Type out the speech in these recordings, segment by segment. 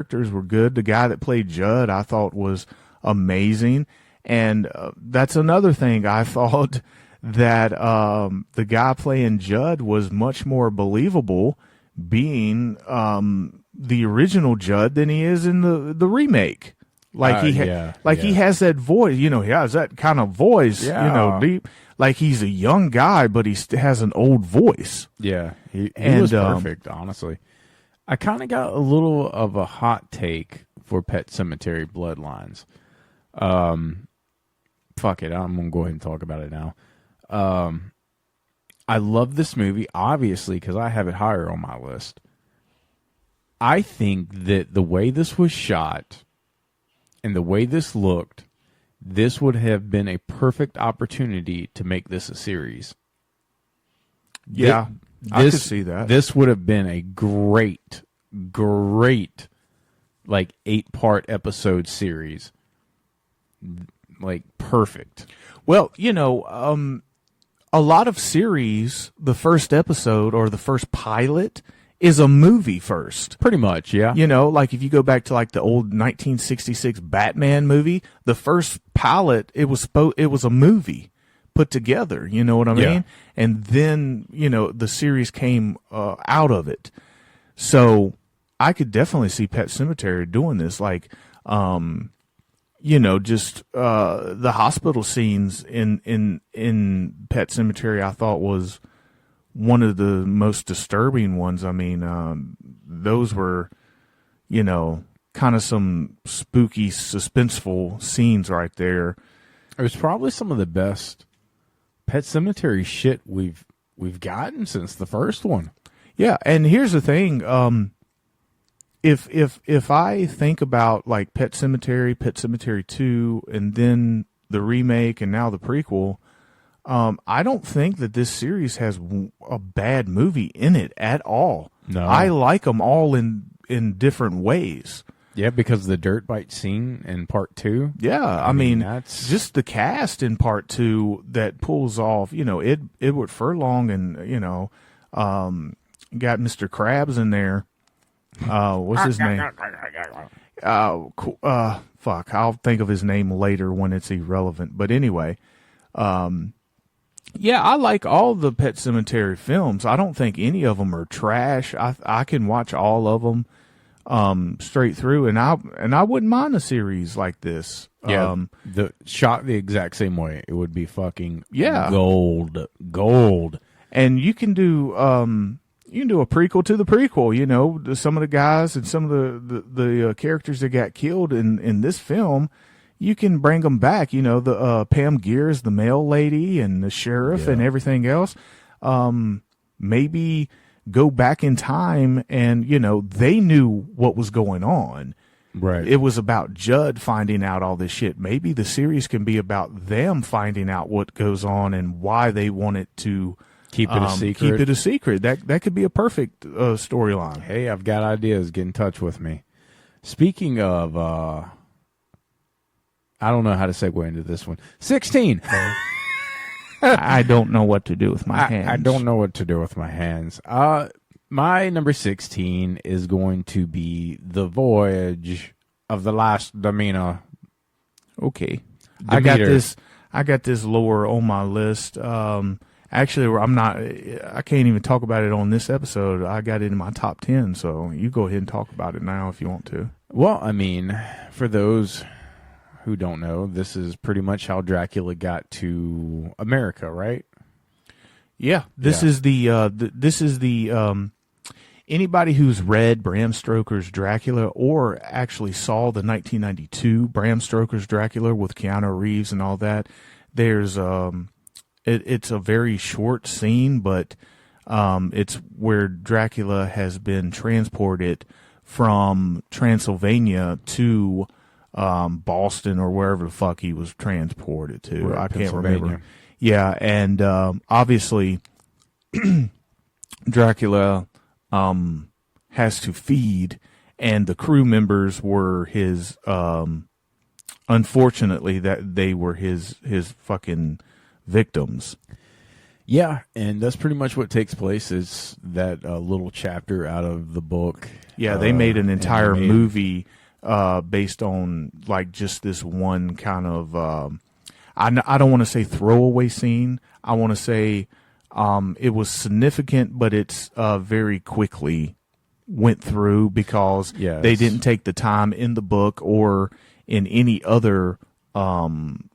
characters were good. The guy that played Judd, I thought was amazing. And that's another thing. I thought that the guy playing Judd was much more believable being the original Judd than he is in the remake. Like he has that voice, he has that kind of voice, deep. Like he's a young guy, but he has an old voice. Yeah, he was perfect, honestly. I kind of got a little of a hot take for Pet Sematary Bloodlines. Fuck it, I'm going to go ahead and talk about it now. I love this movie, obviously, because I have it higher on my list. I think that the way this was shot and the way this looked, this would have been a perfect opportunity to make this a series. Yeah, I could see that. This would have been a great, like 8-part episode series. Like perfect. Well, a lot of series, the first episode or the first pilot is a movie first. Pretty much, yeah. Like if you go back to like the old 1966 Batman movie, the first pilot, it was a movie put together, you know what I mean? Yeah. And then, the series came out of it. So I could definitely see Pet Sematary doing this, like just the hospital scenes in Pet Sematary I thought was one of the most disturbing ones. I mean, those were, kind of some spooky, suspenseful scenes right there. It was probably some of the best Pet Sematary shit we've gotten since the first one. Yeah, and here's the thing. If I think about like Pet Sematary 2, and then the remake, and now the prequel, I don't think that this series has a bad movie in it at all. No. I like them all in different ways. Yeah, because the dirt bite scene in part 2. Yeah, I mean that's just the cast in part 2 that pulls off, Edward Furlong and, got Mr. Krabs in there. What's his name? Fuck, I'll think of his name later when it's irrelevant. But anyway, yeah, I like all the Pet Sematary films. I don't think any of them are trash. I can watch all of them straight through, and I wouldn't mind a series like this. Yeah, the shot the exact same way. It would be fucking gold. And you can do a prequel to the prequel. Some of the guys and some of the characters that got killed in this film, you can bring them back. The Pam Gears, the mail lady, and the sheriff, and everything else. Maybe go back in time, and they knew what was going on. Right. It was about Judd finding out all this shit. Maybe the series can be about them finding out what goes on and why they want it to keep it a secret. That could be a perfect storyline. Hey, I've got ideas. Get in touch with me. Speaking of, I don't know how to segue into this one. 16. I don't know what to do with my hands. I don't know what to do with my hands. My number 16 is going to be The Voyage of the Last Demeter. Okay. I got this lower on my list. Actually, I can't even talk about it on this episode. I got it in my top 10, so you go ahead and talk about it now if you want to. Well, I mean, for those who don't know, this is pretty much how Dracula got to America, right? Yeah, this is the anybody who's read Bram Stoker's Dracula or actually saw the 1992 Bram Stoker's Dracula with Keanu Reeves and all that, there's it's a very short scene, but it's where Dracula has been transported from Transylvania to Boston or wherever the fuck he was transported to. Right, I can't remember. Yeah, and obviously Dracula has to feed, and the crew members were his. Unfortunately, that they were his fucking victims. Yeah, and that's pretty much what takes place. Is that little chapter out of the book? Yeah, they made an entire and they made- movie based on like just this one kind of. I don't want to say throwaway scene. I want to say it was significant, but it's very quickly went through because Yes. they didn't take the time in the book or in any other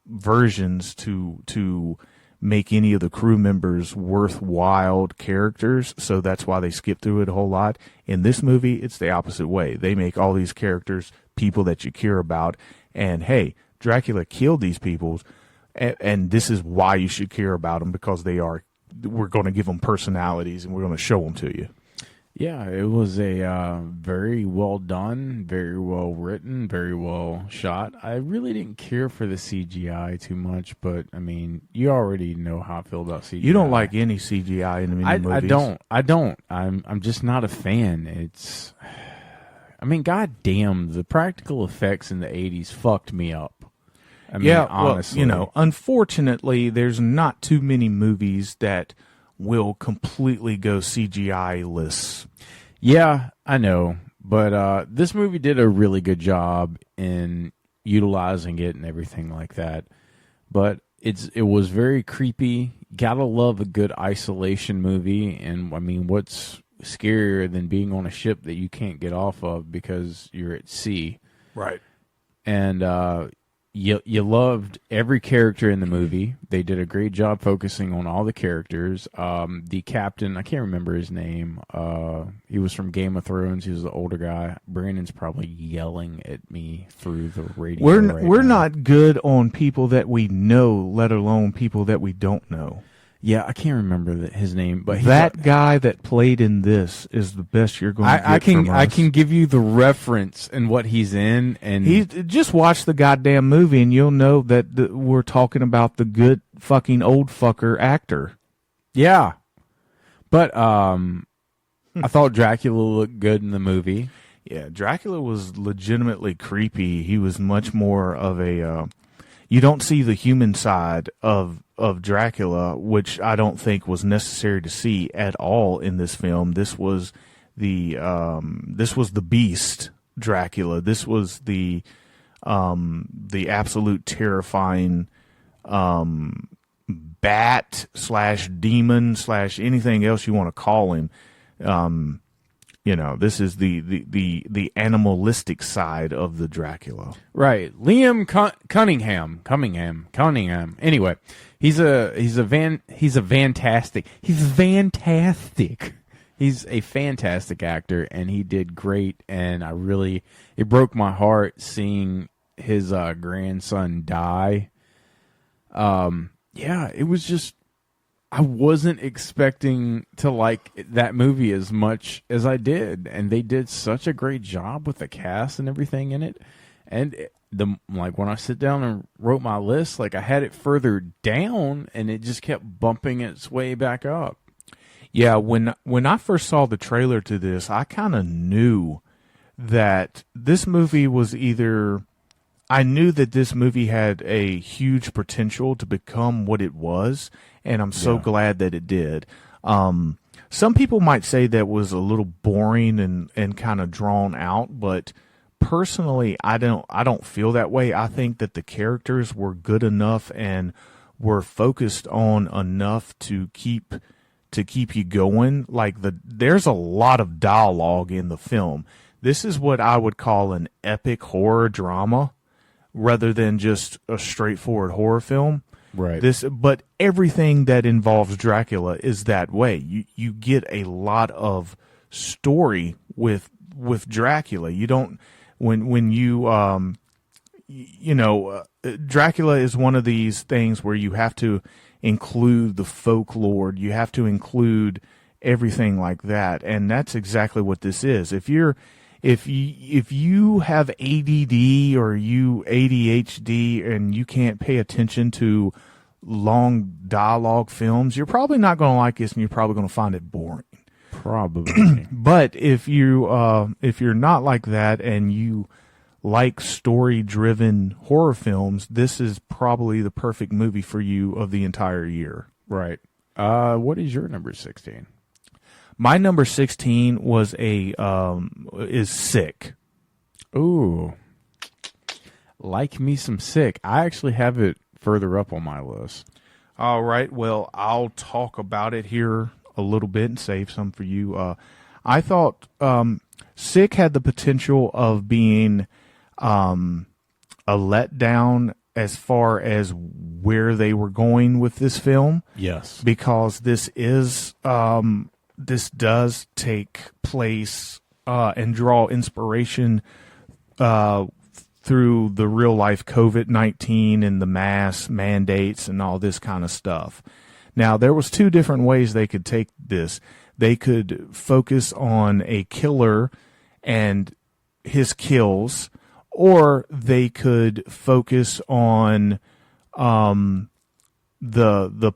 versions to make any of the crew members worthwhile characters. So that's why they skip through it a whole lot. In this movie, it's the opposite way. They make all these characters people that you care about. And hey, Dracula killed these people. And this is why you should care about them, because we're going to give them personalities and we're going to show them to you. Yeah, it was a very well done, very well written, very well shot. I really didn't care for the CGI too much, but I mean, you already know how I feel about CGI. You don't like any CGI in the movies? I don't. I'm just not a fan. I mean, goddamn, the practical effects in the 80s fucked me up. I mean, honestly. Well, unfortunately, there's not too many movies that will completely go CGI-less. Yeah, I know. But this movie did a really good job in utilizing it and everything like that. But it was very creepy. Gotta love a good isolation movie. And, I mean, what's scarier than being on a ship that you can't get off of because you're at sea? Right. And you loved every character in the movie. They did a great job focusing on all the characters. The captain, I can't remember his name. He was from Game of Thrones. He was the older guy. Brandon's probably yelling at me through the radio. We're not good on people that we know, let alone people that we don't know. Yeah, I can't remember his name, but that guy that played in this is the best you're going to get from us. I can give you the reference and what he's in, and just watch the goddamn movie, and you'll know that we're talking about the good fucking old fucker actor. Yeah, but I thought Dracula looked good in the movie. Yeah, Dracula was legitimately creepy. He was much more of a. You don't see the human side of Dracula, which I don't think was necessary to see at all in this film. This was the beast Dracula. This was the absolute terrifying bat / demon / anything else you want to call him. This is the animalistic side of the Dracula. Right. Liam Cunningham. Anyway, he's fantastic. He's a fantastic actor, and he did great. And it broke my heart seeing his grandson die. Yeah, it was just, I wasn't expecting to like that movie as much as I did, and they did such a great job with the cast and everything in it. And when I sit down and wrote my list, like I had it further down, and it just kept bumping its way back up. Yeah, when I first saw the trailer to this, I kind of knew that this movie was I knew that this movie had a huge potential to become what it was, and I'm so glad that it did. Some people might say that was a little boring and kind of drawn out, but personally, I don't feel that way. I think that the characters were good enough and were focused on enough to keep you going. Like there's a lot of dialogue in the film. This is what I would call an epic horror drama, rather than just a straightforward horror film. Right. But everything that involves Dracula is that way. You get a lot of story with Dracula. You don't when you Dracula is one of these things where you have to include the folklore. You have to include everything like that, and that's exactly what this is. If you have ADD or you ADHD and you can't pay attention to long dialogue films, you're probably not going to like this, and you're probably going to find it boring. Probably. But if you're not like that and you like story-driven horror films, this is probably the perfect movie for you of the entire year. Right. What is your number 16? My number 16 was is Sick. Ooh. Like me some Sick. I actually have it further up on my list. All right. Well, I'll talk about it here a little bit and save some for you. I thought Sick had the potential of being a letdown as far as where they were going with this film. Yes. Because this does take place and draw inspiration through the real life COVID-19 and the mask mandates and all this kind of stuff. Now, there was two different ways they could take this. They could focus on a killer and his kills, or they could focus on the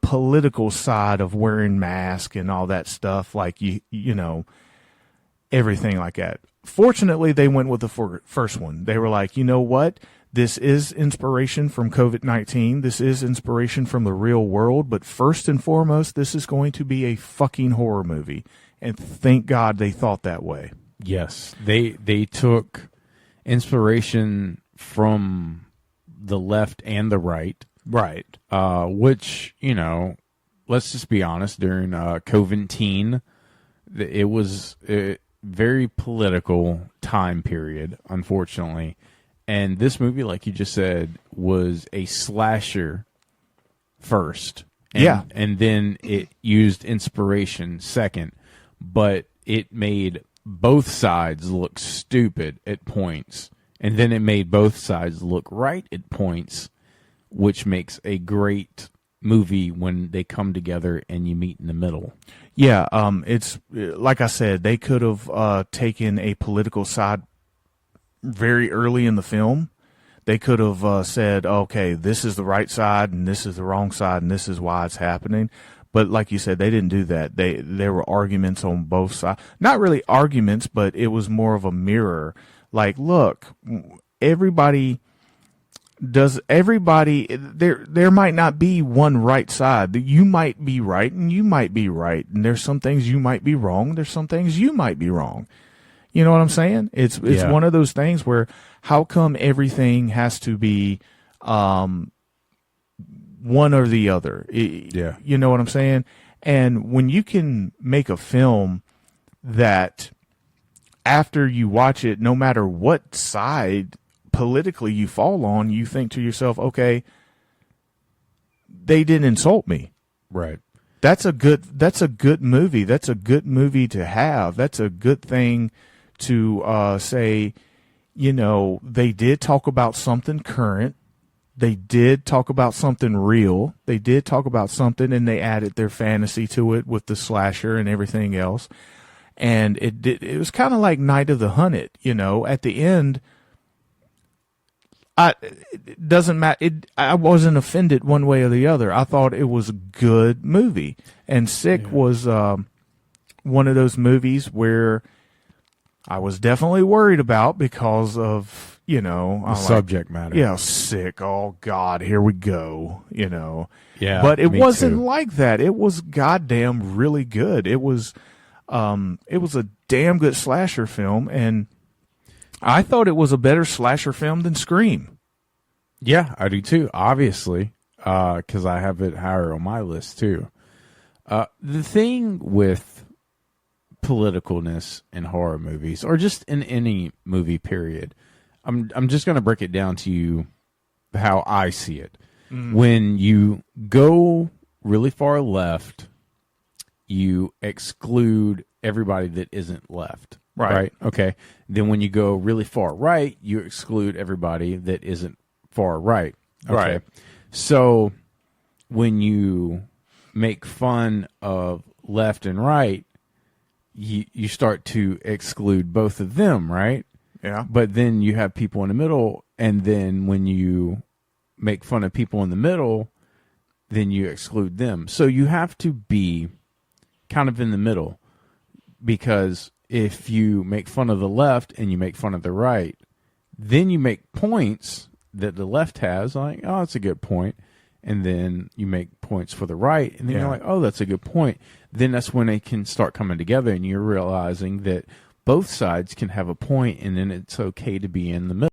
political side of wearing masks and all that stuff, like you know, everything like that. Fortunately, they went with the first one. They were like, you know what? This is inspiration from COVID-19. This is inspiration from the real world. But first and foremost, this is going to be a fucking horror movie. And thank God they thought that way. Yes. They took inspiration from the left and the right. Right. Which, you know, let's just be honest, during COVID-19, it was a very political time period, unfortunately. And this movie, like you just said, was a slasher first. And then it used inspiration second. But it made both sides look stupid at points. And then it made both sides look right at points, which makes a great movie when they come together and you meet in the middle. Yeah, it's like I said, they could have taken a political side very early in the film. They could have said, okay, this is the right side and this is the wrong side and this is why it's happening. But like you said, they didn't do that. There were arguments on both sides. Not really arguments, but it was more of a mirror. Like, look, there might not be one right side. You might be right and you might be right. And there's some things you might be wrong. There's some things you might be wrong. You know what I'm saying? It's one of those things where how come everything has to be one or the other? You know what I'm saying? And when you can make a film that after you watch it, no matter what side politically you fall on, you think to yourself, okay, they didn't insult me. Right. That's a good movie. That's a good movie to have. That's a good thing to say, you know, they did talk about something current. They did talk about something real. They did talk about something, and they added their fantasy to it with the slasher and everything else. And it was kind of like Night of the Hunted, you know, at the end. It doesn't matter. I wasn't offended one way or the other. I thought it was a good movie. And Sick was one of those movies where I was definitely worried about because of, you know, the subject matter. Yeah, Sick. Oh God, here we go. You know. Yeah. But it wasn't like that. It was goddamn really good. It was a damn good slasher film, and I thought it was a better slasher film than Scream. Yeah, I do too, obviously, because I have it higher on my list too. The thing with politicalness in horror movies, or just in any movie period, I'm just going to break it down to you how I see it. Mm. When you go really far left, you exclude everybody that isn't left. Right. Okay. Then when you go really far right, you exclude everybody that isn't far right. Okay. Right. So when you make fun of left and right, you start to exclude both of them, right? Yeah. But then you have people in the middle, and then when you make fun of people in the middle, then you exclude them. So you have to be kind of in the middle, because if you make fun of the left and you make fun of the right, then you make points that the left has, like, oh, that's a good point. and then you make points for the right, and then Yeah. you're like, oh, that's a good point. Then that's when they can start coming together, and you're realizing that both sides can have a point, and then it's okay to be in the middle.